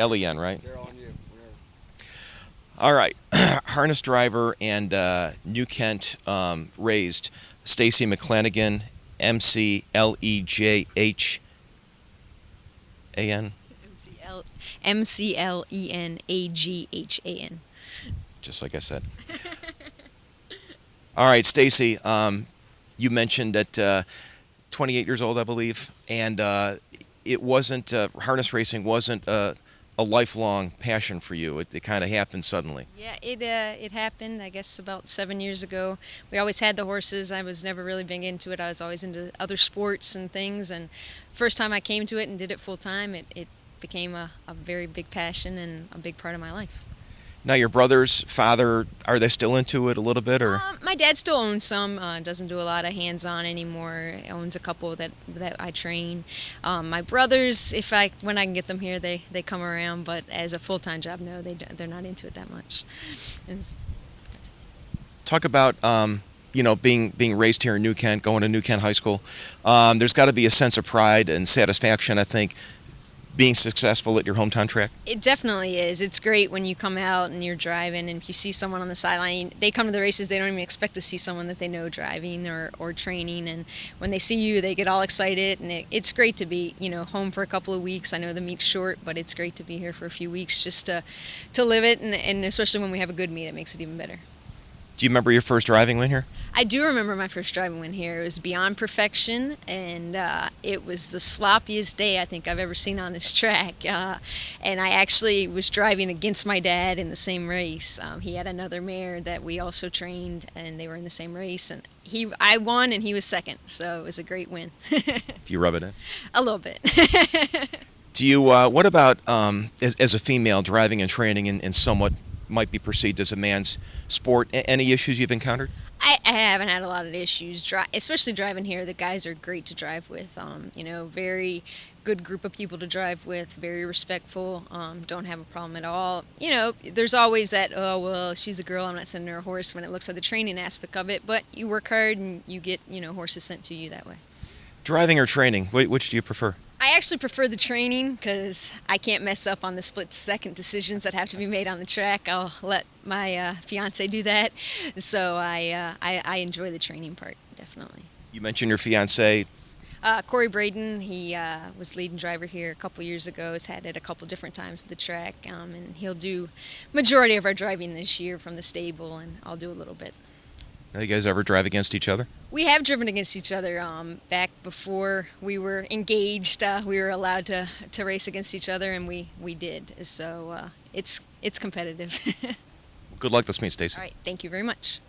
L-E-N, right? They're on you. All right. Harness driver and New Kent raised Stacy McLenaghan, McLeanaghan, McLenaghan. just like I said. All right, Stacy, you mentioned that 28 years old, I believe, and it wasn't harness racing wasn't a lifelong passion for you. It kind of happened suddenly. Yeah, it happened, I guess, about 7 years ago. We always had the horses. I was never really big into it. I was always into other sports and things. And first time I came to it and did it full time, it became a very big passion and a big part of my life. Now, your brother's father, are they still into it a little bit, or? My dad still owns some, doesn't do a lot of hands-on anymore. Owns a couple that I train. My brothers, when I can get them here, they come around. But as a full-time job, no, they're not into it that much. Talk about being raised here in New Kent, going to New Kent High School. There's got to be a sense of pride and satisfaction, I think, being successful at your hometown track. It definitely is. It's great when you come out and you're driving and if you see someone on the sideline. They come to the races, they don't even expect to see someone that they know driving or training, and when they see you, they get all excited, and it's great to be home for a couple of weeks. I know the meet's short, but it's great to be here for a few weeks just to live it, and especially when we have a good meet, it makes it even better. Do you remember your first driving win here? I do remember my first driving win here. It was beyond perfection, and it was the sloppiest day I think I've ever seen on this track. And I actually was driving against my dad in the same race. He had another mare that we also trained, and they were in the same race. And I won, and he was second, so it was a great win. Do you rub it in? A little bit. Do you? What about as a female driving and training in somewhat might be perceived as a man's sport? Any issues you've encountered? I haven't had a lot of issues, especially driving here. The guys are great to drive with. Very good group of people to drive with. Very respectful. Don't have a problem at all. There's always that, oh well, she's a girl, I'm not sending her a horse, when it looks at the training aspect of it. But you work hard and you get horses sent to you that way. Driving or training, which do you prefer? I actually prefer the training because I can't mess up on the split-second decisions that have to be made on the track. I'll let my fiance do that. So I enjoy the training part, definitely. You mentioned your fiance. Corey Braden, he was leading driver here a couple years ago. Has had it a couple different times at the track, and he'll do majority of our driving this year from the stable, and I'll do a little bit. Now, you guys ever drive against each other? We have driven against each other. Back before we were engaged, we were allowed to race against each other, and we did. So it's competitive. Good luck this meet, Stacy. All right, thank you very much.